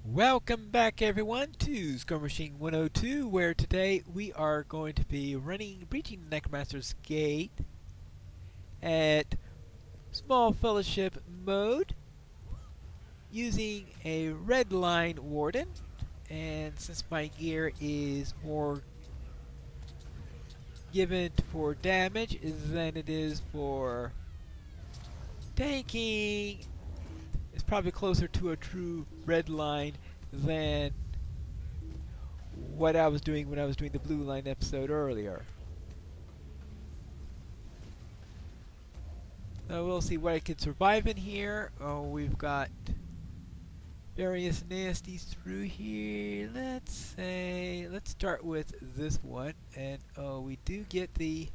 Welcome back everyone to Skirmishing 102, where today we are going to be breaching the Necromancer's Gate at Small Fellowship mode using a red line warden. And since my gear is more given for damage than it is for tanking, it's probably closer to a true red line than what I was doing when I was doing the blue line episode earlier. Now we'll see what I can survive in here. Oh, we've got various nasties through here. Let's start with this one, and we do get the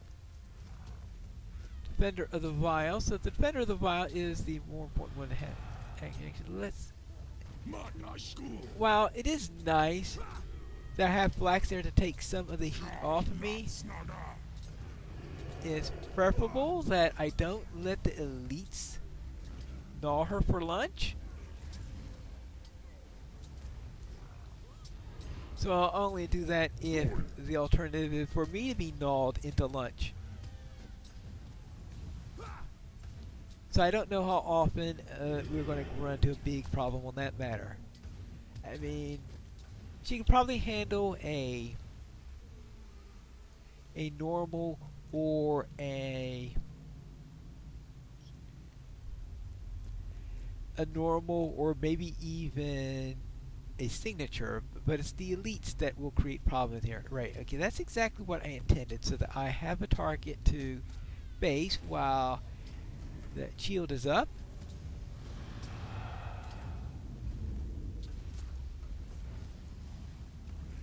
Defender of the Vial. So the Defender of the Vial is the more important one to have. Actually, let's. While it is nice that I have blacks there to take some of the heat off of me, it's preferable that I don't let the elites gnaw her for lunch. So I'll only do that if the alternative is for me to be gnawed into lunch. So I don't know how often we're going to run into a big problem on that matter. I mean, she can probably handle a normal or maybe even a signature, but it's the elites that will create problems here. Right, okay, that's exactly what I intended, so that I have a target to base while that shield is up.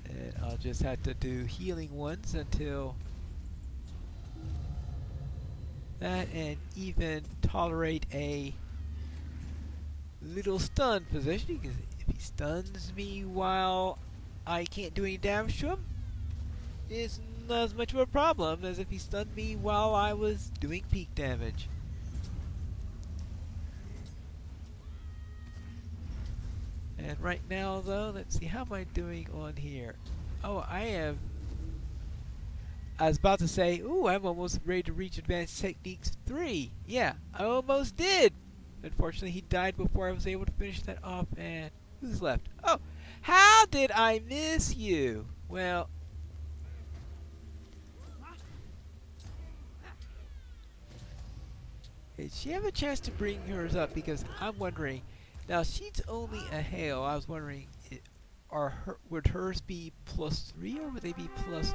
And I'll just have to do healing ones until that, and even tolerate a little stun position, because if he stuns me while I can't do any damage to him, it's not as much of a problem as if he stunned me while I was doing peak damage. And right now though, let's see, how am I doing on here? Oh, I was about to say, ooh, I'm almost ready to reach Advanced Techniques 3. Yeah, I almost did! Unfortunately, he died before I was able to finish that off, and who's left? Oh, how did I miss you? Well, did she have a chance to bring hers up? Because I'm wondering, now she's only a Hale. I was wondering, would hers be +3 or would they be +4?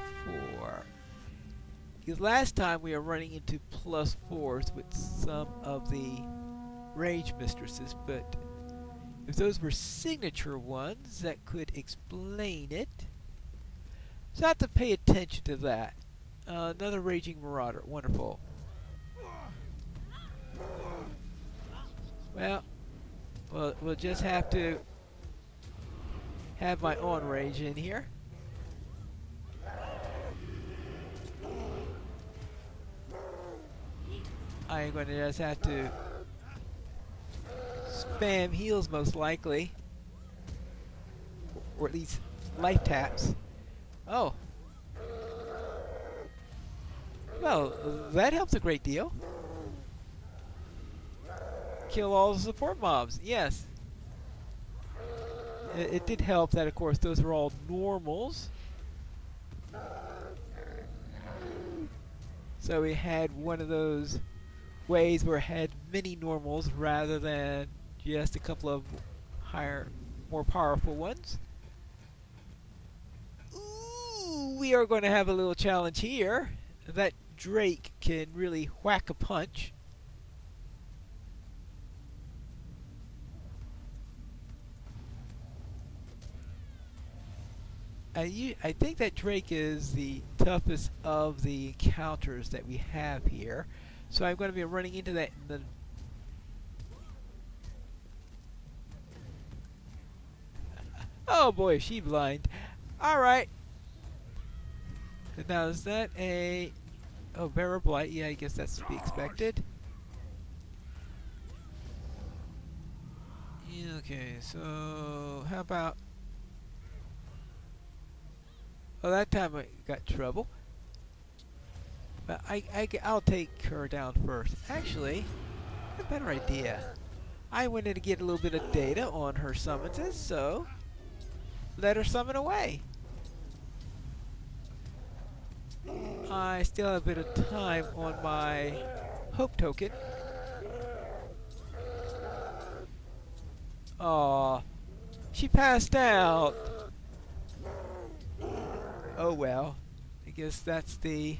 Because last time we were running into +4s with some of the Rage Mistresses, but if those were signature ones, that could explain it. So I have to pay attention to that. Another Raging Marauder, wonderful. Well, we'll just have to have my own rage in here. I'm going to just have to spam heals most likely, or at least life taps. Oh, well, that helps a great deal. Kill all the support mobs, yes. It did help that, of course, those are all normals. So we had one of those ways where it had many normals rather than just a couple of higher, more powerful ones. Ooh, we are going to have a little challenge here. That Drake can really whack a punch. I think that Drake is the toughest of the encounters that we have here. So I'm going to be running into that in the... Oh boy, is she blind. Alright. Now is that a... Oh, Bearer Blight. Yeah, I guess that's to be expected. Okay, so how about... Oh, that time I got trouble. But I'll take her down first. Actually, a better idea. I wanted to get a little bit of data on her summonses, so let her summon away. I still have a bit of time on my hope token. Aw, she passed out. Oh well, I guess that's the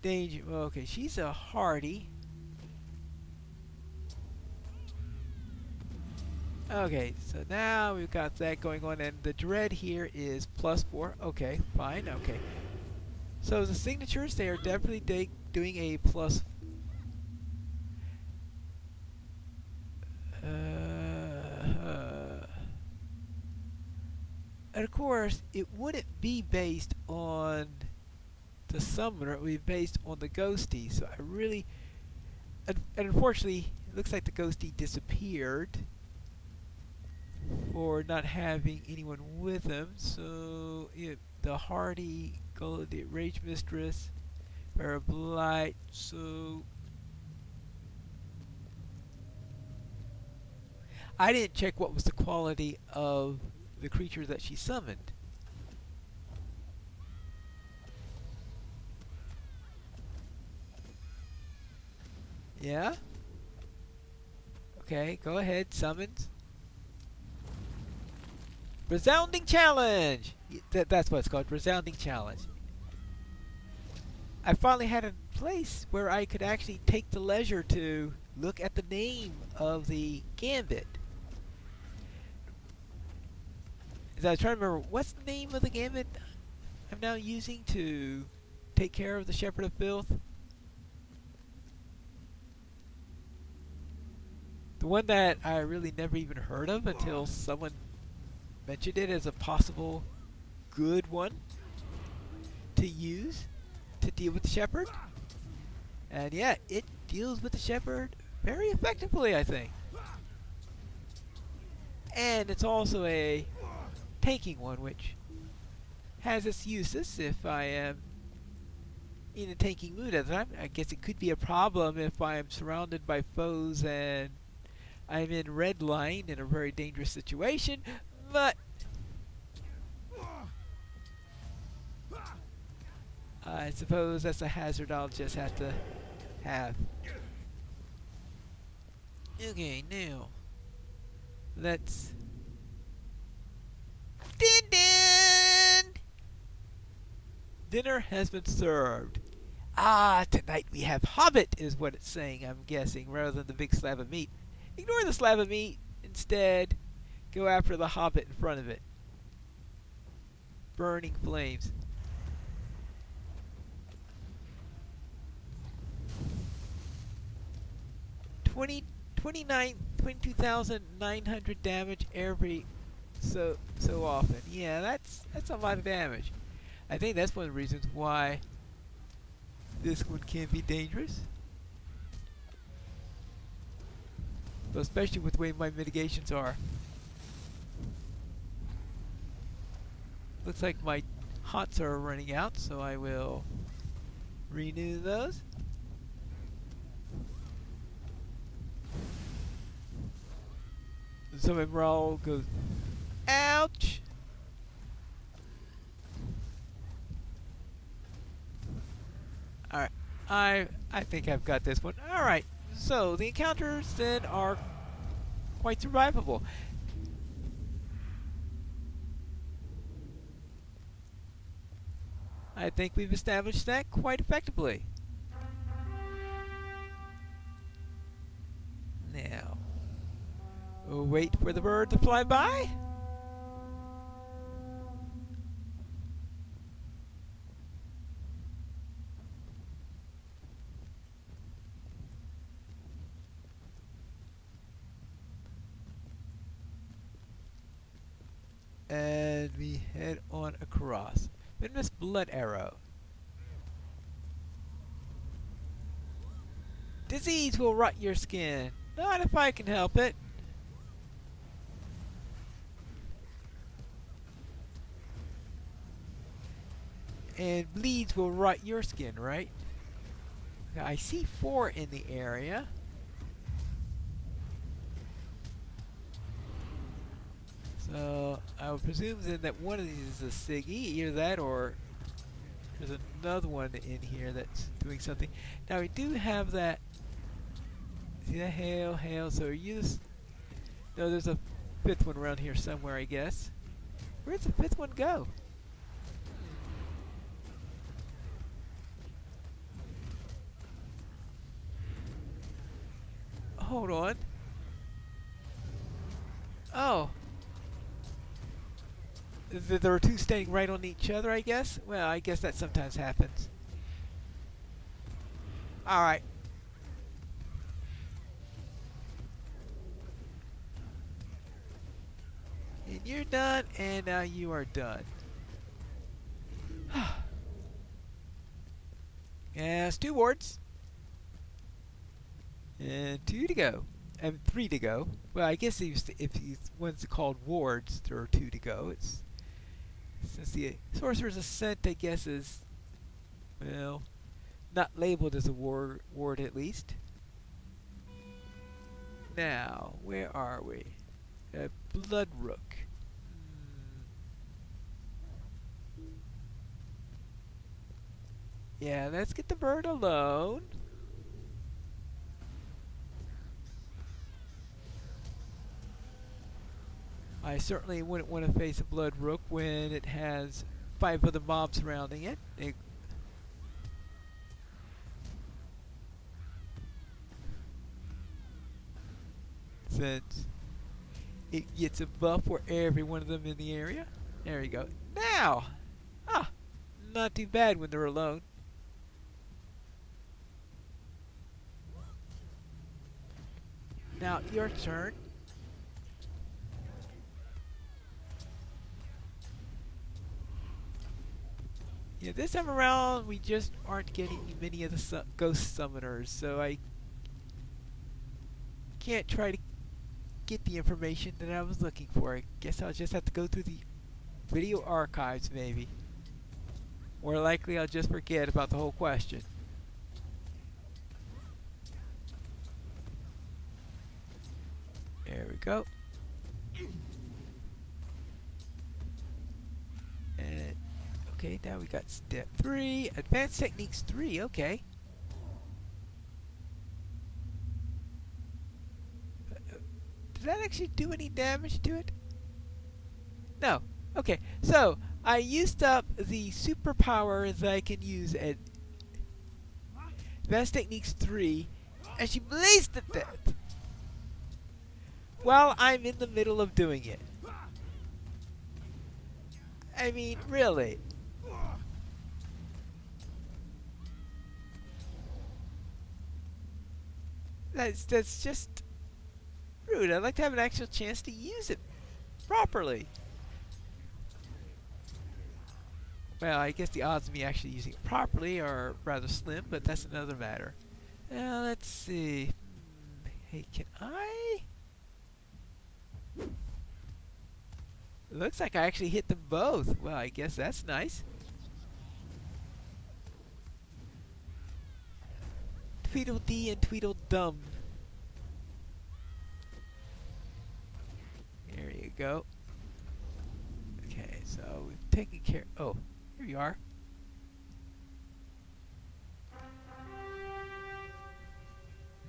danger. Okay, she's a hardy. Okay, so now we've got that going on, and the dread here is +4. Okay, fine, okay. So the signatures, they are definitely doing a plus. And of course, it wouldn't be based on the summoner, it would be based on the ghosty. So I really, and unfortunately, it looks like the ghosty disappeared for not having anyone with him. So the hardy, the rage mistress, Bear of Blight. So I didn't check what was the quality of the creature that she summoned. Yeah? Okay, go ahead, summons. Resounding challenge! That's what it's called, resounding challenge. I finally had a place where I could actually take the leisure to look at the name of the gambit. As I was trying to remember, what's the name of the gambit I'm now using to take care of the Shepherd of Filth? The one that I really never even heard of until someone mentioned it as a possible good one to use to deal with the Shepherd. And yeah, it deals with the Shepherd very effectively, I think. And it's also a tanking one, which has its uses if I am in a tanking mood at the time. I guess it could be a problem if I am surrounded by foes and I'm in red line in a very dangerous situation, but I suppose that's a hazard I'll just have to have. Okay, now let's... Din din! Dinner has been served. Ah, tonight we have hobbit is what it's saying, I'm guessing, rather than the big slab of meat. Ignore the slab of meat. Instead, go after the hobbit in front of it. Burning flames. 22,900 damage every so often. Yeah, that's a lot of damage. I think that's one of the reasons why this one can be dangerous. But especially with the way my mitigations are. Looks like my hots are running out, so I will renew those. So my morale goes, ouch! Alright, I think I've got this one. Alright, so the encounters then are quite survivable. I think we've established that quite effectively. Now, wait for the bird to fly by. And we head on across. Venomous blood arrow. Disease will rot your skin. Not if I can help it. And bleeds will rot your skin, right? I see 4 in the area. So I would presume then that one of these is a Siggy, either that or there's another one in here that's doing something. Now we do have that. See that hail, so use. No, there's a 5th one around here somewhere, I guess. Where'd the 5th one go? Hold on. Oh. There are 2 standing right on each other, I guess? Well, I guess that sometimes happens. Alright. And you're done, and now you are done. Yes, 2 wards. And 2 to go. And 3 to go. Well, I guess if these ones called wards, there are 2 to go. It's since the Sorcerer's Ascent, I guess, is, well, not labeled as a ward at least. Now, where are we? Blood Rook. Yeah, let's get the bird alone. I certainly wouldn't want to face a Blood Rook when it has 5 other mobs surrounding it. Since it gets a buff for every one of them in the area. There you go. Now! Ah! Not too bad when they're alone. Now, your turn. Yeah, this time around, we just aren't getting many of the ghost summoners, so I can't try to get the information that I was looking for. I guess I'll just have to go through the video archives, maybe. More likely, I'll just forget about the whole question. There we go. And okay, now we got step 3, advanced techniques 3. Okay. Did that actually do any damage to it? No. Okay, so I used up the superpower that I can use at advanced techniques 3, and she blazed to death while I'm in the middle of doing it. I mean, really. That's just rude. I'd like to have an actual chance to use it properly. Well, I guess the odds of me actually using it properly are rather slim, but that's another matter. Now, let's see. Hey, can I? Looks like I actually hit them both. Well, I guess that's nice. Tweedledee and Tweedledum. There you go. Okay, so we've taken care. Oh, here you are.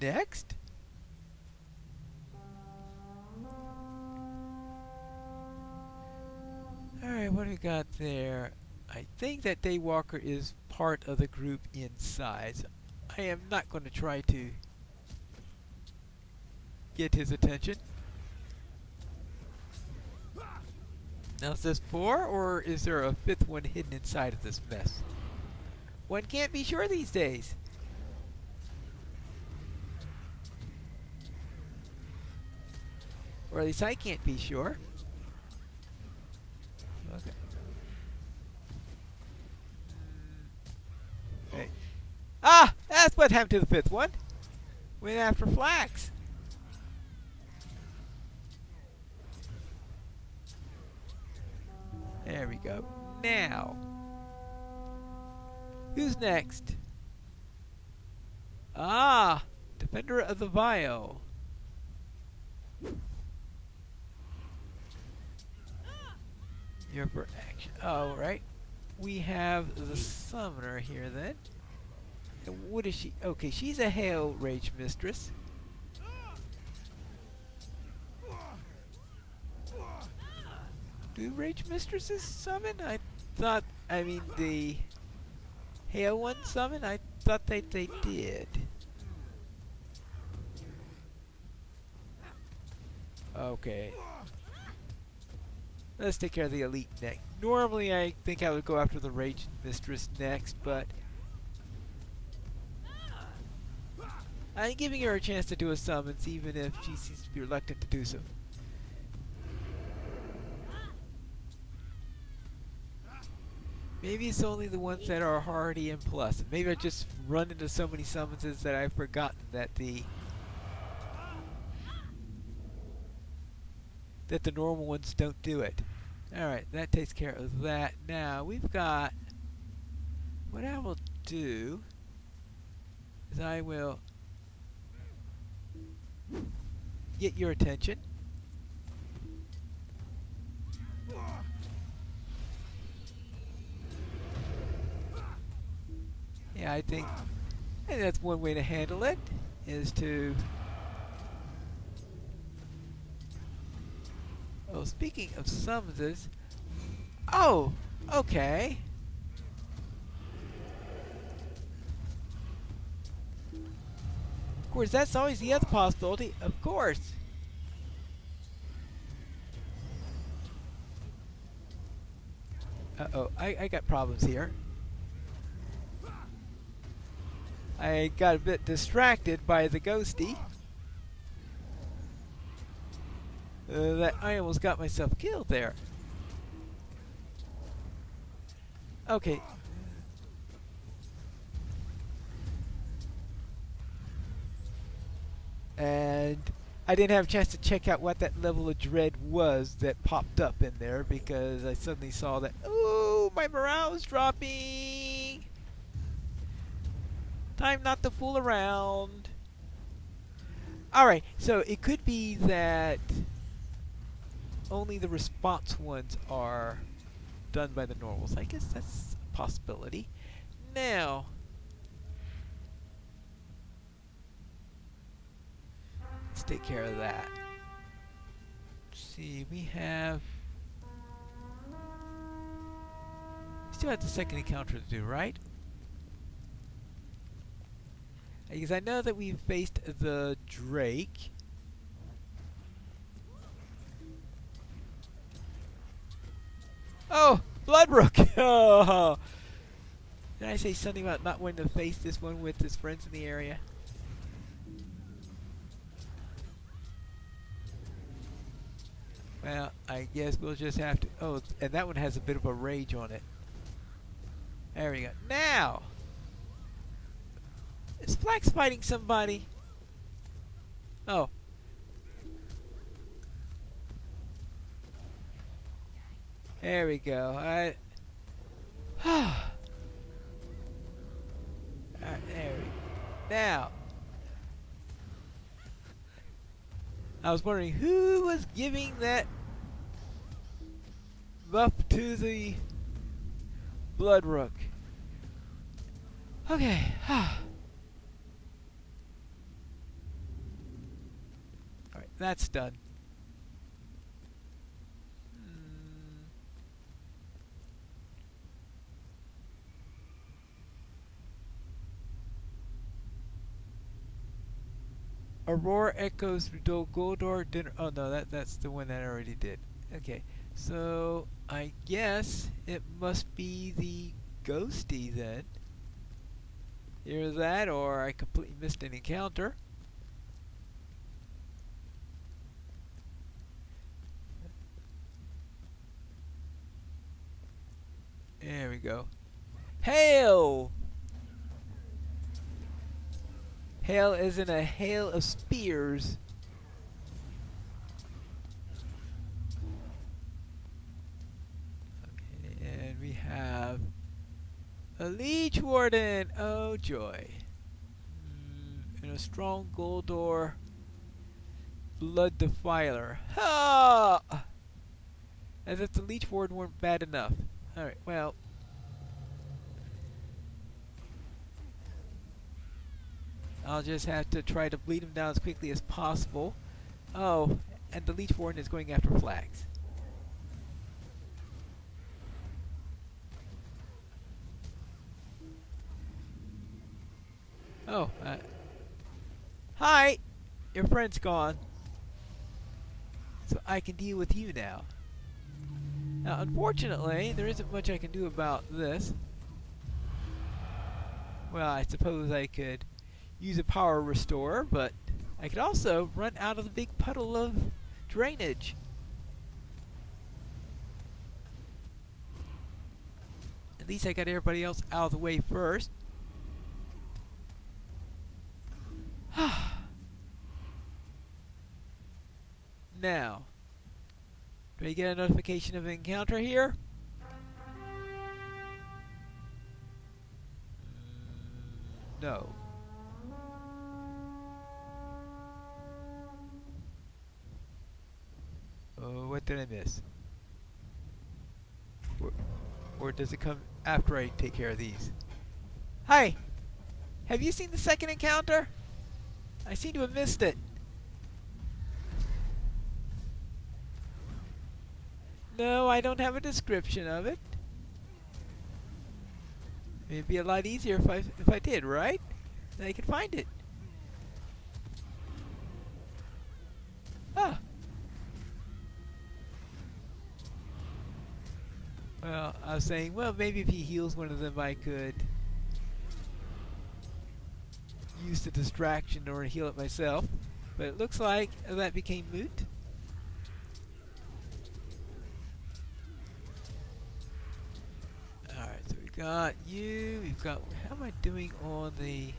Next. Alright, what do we got there? I think that Daywalker is part of the group inside. So I am not going to try to get his attention. Now is this 4, or is there a 5th one hidden inside of this mess? One can't be sure these days. Or at least I can't be sure. Okay. Hey. Ah! That's what happened to the 5th one. Went after Flax. There we go. Now. Who's next? Ah! Defender of the Vial. You're for action. Oh, right. We have the summoner here then. And what is she? Okay, she's a Hail Rage Mistress. Do Rage Mistresses summon? I mean the Hail ones summon? I thought they did. Okay. Let's take care of the elite next. Normally I think I would go after the Rage Mistress next, but I'm giving her a chance to do a summons even if she seems to be reluctant to do so. Maybe it's only the ones that are hardy and plus. Maybe I just run into so many summonses that I've forgotten that the normal ones don't do it. Alright, that takes care of that. Now, we've got... What I will do is I will get your attention. Yeah, I think that's one way to handle it, is to... Oh, speaking of summonses... Oh! Okay! Of course, that's always the other possibility. Of course! Uh-oh, I got problems here. I got a bit distracted by the ghosty. That I almost got myself killed there. Okay. And I didn't have a chance to check out what that level of dread was that popped up in there because I suddenly saw that, oh, my morale is dropping. Time not to fool around. Alright, so it could be that only the response ones are done by the normals. I guess that's a possibility. Now, let's take care of that. Let's see, we still have the second encounter to do, right? Because I know that we've faced the Drake. Oh! Bloodbrook! Oh! Did I say something about not wanting to face this one with his friends in the area? Well, I guess we'll just have to... Oh, and that one has a bit of a rage on it. There we go. Now! Is Flax fighting somebody? Oh. There we go. Alright, there we go. Now, I was wondering who was giving that buff to the Bloodrook. Okay. Alright, that's done. Aurora echoes through Dol Guldur dinner. Oh no, that's the one that I already did. Okay, so I guess it must be the ghosty then. Either that, or I completely missed an encounter. There we go. Hail! Hail is in a hail of spears. Okay, and we have A Leech Warden! Oh joy. And a strong Goldor Blood Defiler. Ha! As if the Leech Warden weren't bad enough. Alright, well. I'll just have to try to bleed him down as quickly as possible. Oh, and the Leech Warden is going after flags. Oh, hi! Your friend's gone. So I can deal with you now. Now, unfortunately, there isn't much I can do about this. Well, I suppose I could use a power restore, but I could also run out of the big puddle of drainage. At least I got everybody else out of the way first. Now, do I get a notification of an encounter here? No. Oh, what did I miss? Or does it come after I take care of these? Hi! Have you seen the second encounter? I seem to have missed it. No, I don't have a description of it. It'd be a lot easier if I did, right? Then I could find it. Ah. Well, I was saying, well, maybe if he heals one of them, I could use the distraction in order to heal it myself. But it looks like that became moot. Alright, so we've got you, we've got... How am I doing on the...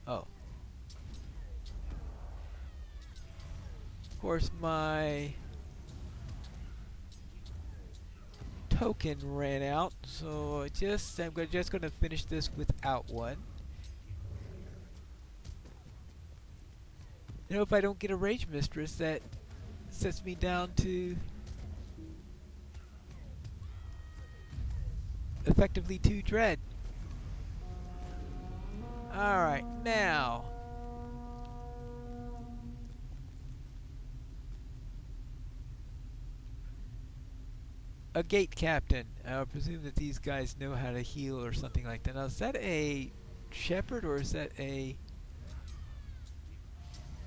Oh. Of course, my token ran out, so I'm just going to finish this without one. You know, if I don't get a Rage Mistress, that sets me down to effectively 2 Dread. Alright, now a Gate Captain. I presume that these guys know how to heal or something like that. Now, is that a Shepherd or is that a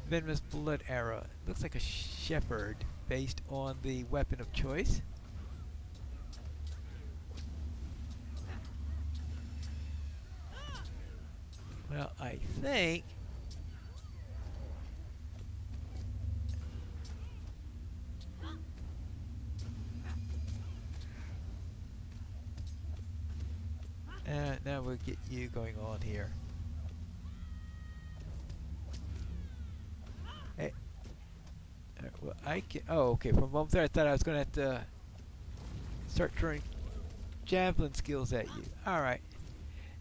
Venomous Blood Arrow? It looks like a Shepherd based on the weapon of choice. Well, I think now we'll get you going on here. Hey. Well, I can. Oh, okay. For a moment there, I thought I was going to have to start throwing javelin skills at you. All right.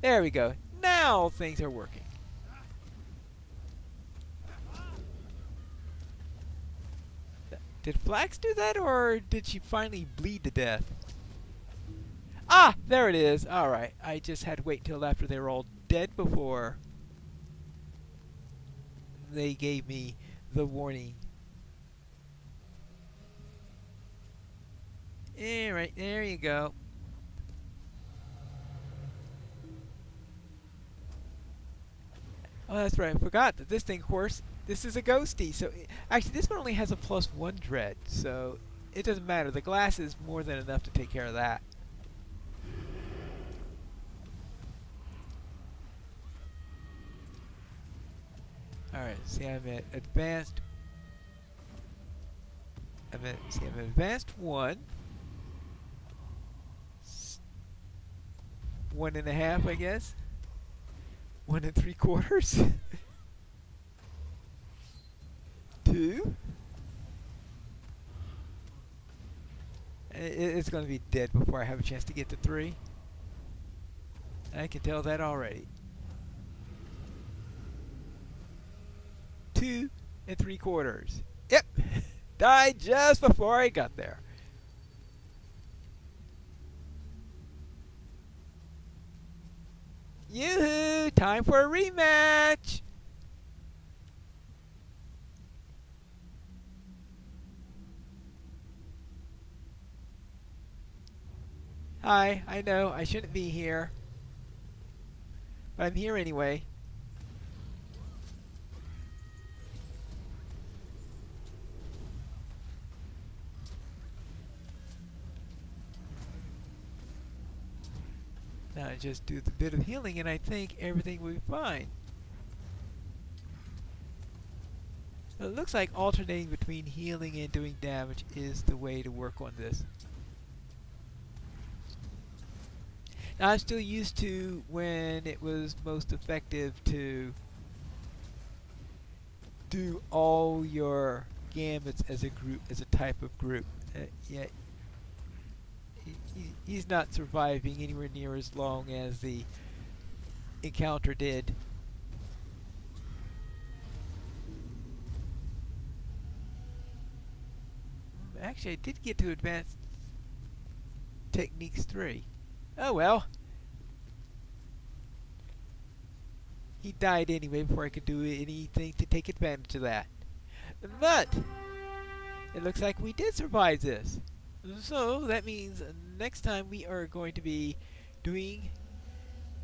There we go. Now things are working. Did Flax do that, or did she finally bleed to death? Ah! There it is. Alright. I just had to wait until after they were all dead before they gave me the warning. Alright, there you go. Oh, that's right. I forgot that this thing, of course, this is a ghosty. So, actually, this one only has a +1 dread. So, it doesn't matter. The glass is more than enough to take care of that. Alright, see, I'm at advanced. I'm at advanced 1. 1.5, I guess. 1 3/4. 2. It's going to be dead before I have a chance to get to 3. I can tell that already. 2 3/4. Yep. Died just before I got there. Yoo-hoo! Time for a rematch! Hi, I know I shouldn't be here, but I'm here anyway. Now I just do the bit of healing and I think everything will be fine. So it looks like alternating between healing and doing damage is the way to work on this. Now I'm still used to when it was most effective to do all your gambits as a group, as a type of group. Yeah, he's not surviving anywhere near as long as the encounter did. Actually, I did get to Advanced Techniques 3. Oh well. He died anyway before I could do anything to take advantage of that. But it looks like we did survive this. So that means next time we are going to be doing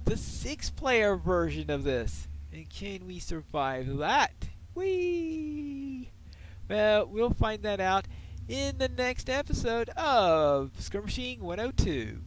the 6-player version of this. And can we survive that? Whee! Well, we'll find that out in the next episode of Skirmishing 102.